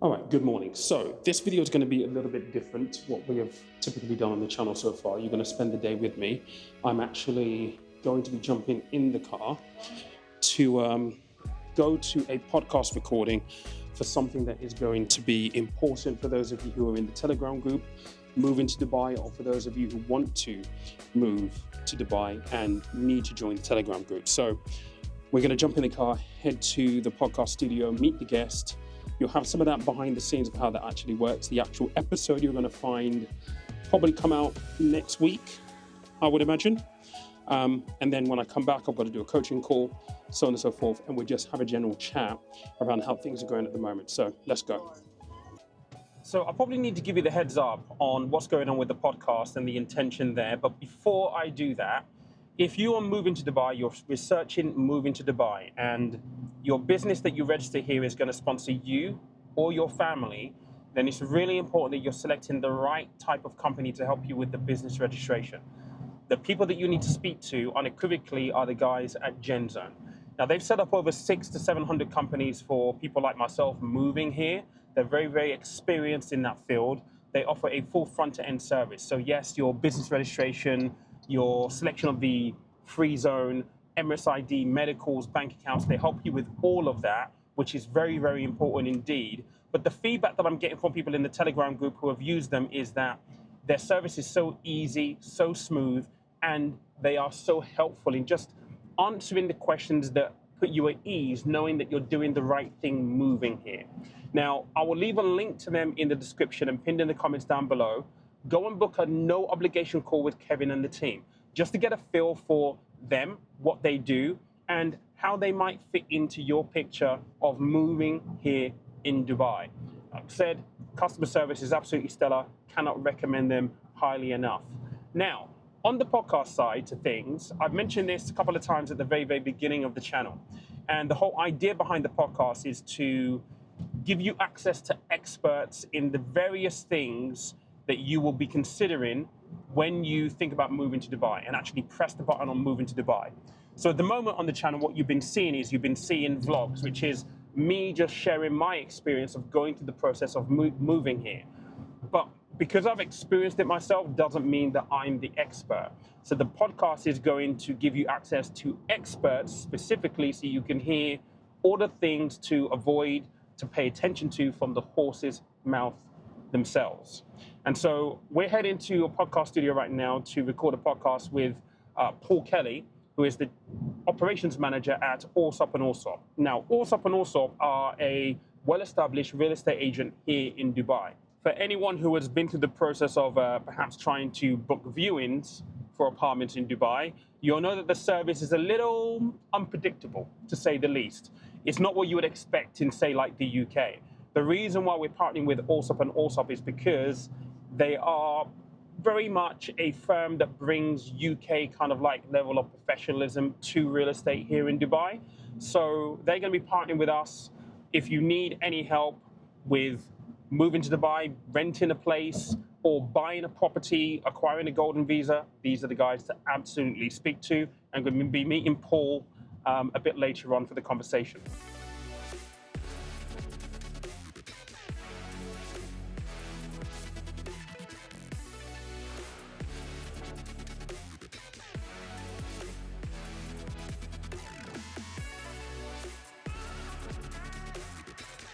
All right, good morning. So this video is going to be a little bit different to what we have typically done on the channel so far. You're going to spend the day with me. I'm actually going to be jumping in the car to go to a podcast recording for something that is going to be important for those of you who are in the Telegram group, moving to Dubai, or for those of you who want to move to Dubai and need to join the Telegram group. So we're going to jump in the car, head to the podcast studio, meet the guest. You'll have some of that behind the scenes of how that actually works. The actual episode you're going to find probably come out next week, I would imagine. And then when I come back, I've got to do a coaching call, so on and so forth. And we'll just have a general chat around how things are going at the moment. So let's go. So I probably need to give you the heads up on what's going on with the podcast and the intention there. But before I do that, if you are moving to Dubai, you're researching moving to Dubai, and your business that you register here is going to sponsor you or your family, then it's really important that you're selecting the right type of company to help you with the business registration. The people that you need to speak to unequivocally are the guys at GenZone. Now, they've set up over 600 to 700 companies for people like myself moving here. They're very, very experienced in that field. They offer a full front-to-end service. So yes, your business registration, your selection of the free zone, Emirates ID, medicals, bank accounts, they help you with all of that, which is very, very important indeed. But the feedback that I'm getting from people in the Telegram group who have used them is that their service is so easy, so smooth, and they are so helpful in just answering the questions that put you at ease, knowing that you're doing the right thing moving here. Now, I will leave a link to them in the description and pinned in the comments down below. Go and book a no obligation call with Kevin and the team, just to get a feel for them, what they do, and how they might fit into your picture of moving here in Dubai. Like I said, customer service is absolutely stellar. Cannot recommend them highly enough. Now, on the podcast side to things, I've mentioned this a couple of times at the very, very beginning of the channel. And the whole idea behind the podcast is to give you access to experts in the various things that you will be considering when you think about moving to Dubai, and actually press the button on moving to Dubai. So at the moment on the channel, what you've been seeing is vlogs, which is me just sharing my experience of going through the process of moving here. But because I've experienced it myself doesn't mean that I'm the expert. So the podcast is going to give you access to experts specifically, so you can hear all the things to avoid, to pay attention to from the horse's mouth themselves. And so we're heading to a podcast studio right now to record a podcast with Paul Kelly, who is the operations manager at Allsop and Allsop. Now, Allsop and Allsop are a well-established real estate agent here in Dubai. For anyone who has been through the process of perhaps trying to book viewings for apartments in Dubai, you'll know that the service is a little unpredictable, to say the least. It's not what you would expect in, say, like the UK. The reason why we're partnering with Allsop and Allsop is because they are very much a firm that brings UK kind of like level of professionalism to real estate here in Dubai. So they're going to be partnering with us. If you need any help with moving to Dubai, renting a place, or buying a property, acquiring a golden visa, these are the guys to absolutely speak to. I'm going to be meeting Paul a bit later on for the conversation.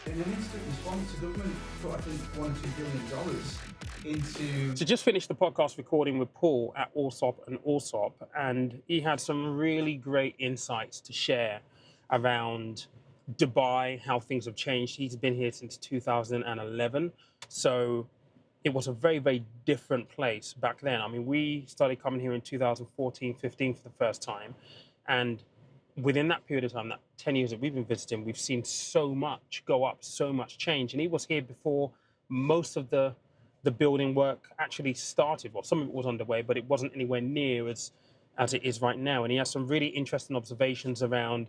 In an instant response, the government put, I think, $1 or $2 billion into... So just finished the podcast recording with Paul at Allsop and Allsop, and he had some really great insights to share around Dubai, how things have changed. He's been here since 2011, so it was a very, very different place back then. I mean, we started coming here in 2014, 15 for the first time, and within that period of time, that 10 years that we've been visiting, we've seen so much go up, so much change. And he was here before most of the building work actually started. Well, some of it was underway, but it wasn't anywhere near as it is right now. And he has some really interesting observations around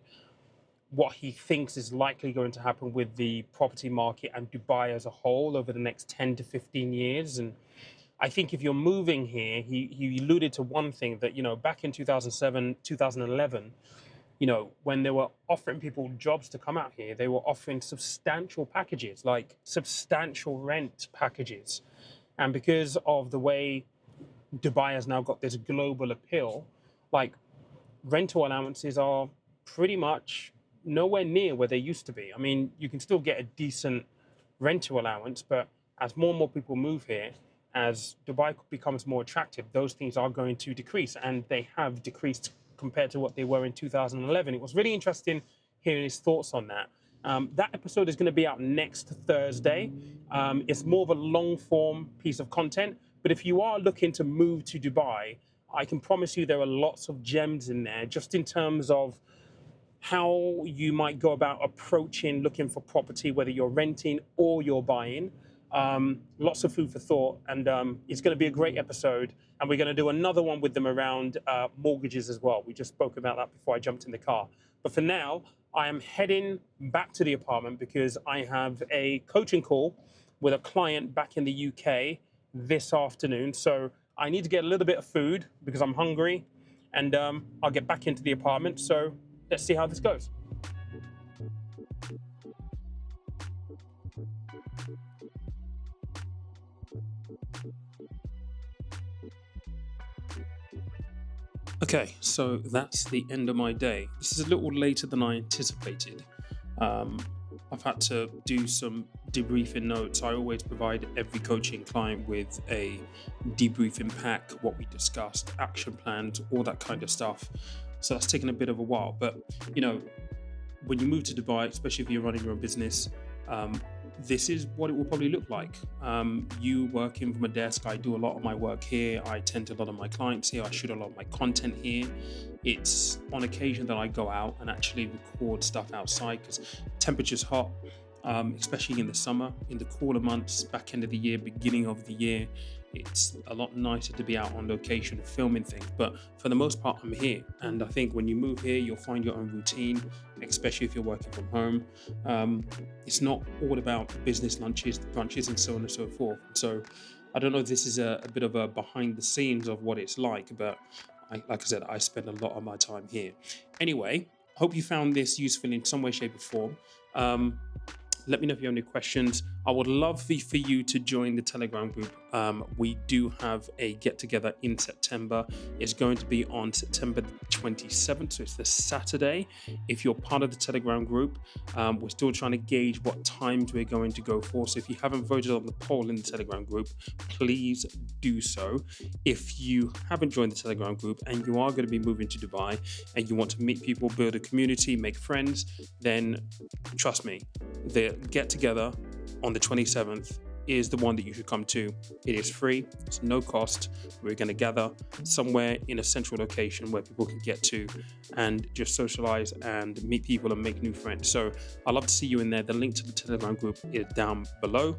what he thinks is likely going to happen with the property market and Dubai as a whole over the next 10 to 15 years. And I think if you're moving here, he alluded to one thing that, you know, back in 2007, 2011, You know, when they were offering people jobs to come out here, they were offering substantial packages, like substantial rent packages. And because of the way Dubai has now got this global appeal, like rental allowances are pretty much nowhere near where they used to be. I mean, you can still get a decent rental allowance, but as more and more people move here, as Dubai becomes more attractive, those things are going to decrease, and they have decreased compared to what they were in 2011. It was really interesting hearing his thoughts on that. That episode is going to be out next Thursday. It's more of a long form piece of content, but if you are looking to move to Dubai, I can promise you there are lots of gems in there, just in terms of how you might go about approaching looking for property, whether you're renting or you're buying. Lots of food for thought, and it's going to be a great episode. And we're going to do another one with them around mortgages as well. We just spoke about that before I jumped in the car. But for now, I am heading back to the apartment because I have a coaching call with a client back in the UK this afternoon. So I need to get a little bit of food because I'm hungry, and I'll get back into the apartment. So let's see how this goes. Okay, so that's the end of my day. This is a little later than I anticipated. I've had to do some debriefing notes. I always provide every coaching client with a debriefing pack, what we discussed, action plans, all that kind of stuff. So that's taken a bit of a while. But, you know, when you move to Dubai, especially if you're running your own business, this is what it will probably look like. You working from a desk, I do a lot of my work here. I attend to a lot of my clients here. I shoot a lot of my content here. It's on occasion that I go out and actually record stuff outside because temperature's hot, especially in the summer. In the cooler months, back end of the year, beginning of the year, it's a lot nicer to be out on location filming things. But for the most part, I'm here. And I think when you move here, you'll find your own routine, especially if you're working from home. It's not all about business lunches, brunches, and so on and so forth. So I don't know if this is a bit of a behind the scenes of what it's like, but like I said, I spend a lot of my time here. Anyway, hope you found this useful in some way, shape, or form. Let me know if you have any questions. I would love for you to join the Telegram group. We do have a get together in September. It's going to be on September 27th, so it's this Saturday. If you're part of the Telegram group, we're still trying to gauge what times we're going to go for. So if you haven't voted on the poll in the Telegram group, please do so. If you haven't joined the Telegram group and you are going to be moving to Dubai and you want to meet people, build a community, make friends, then trust me, the get together on the 27th is the one that you should come to. It is free, it's no cost. We're going to gather somewhere in a central location where people can get to and just socialize and meet people and make new friends. So I'd love to see you in there. The link to the Telegram group is down below.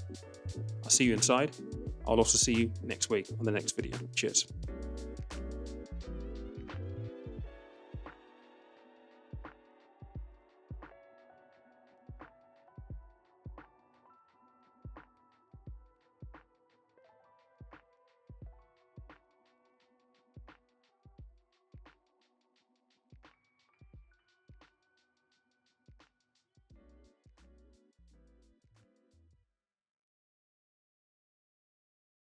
I'll see you inside. I'll also see you next week on the next video. Cheers.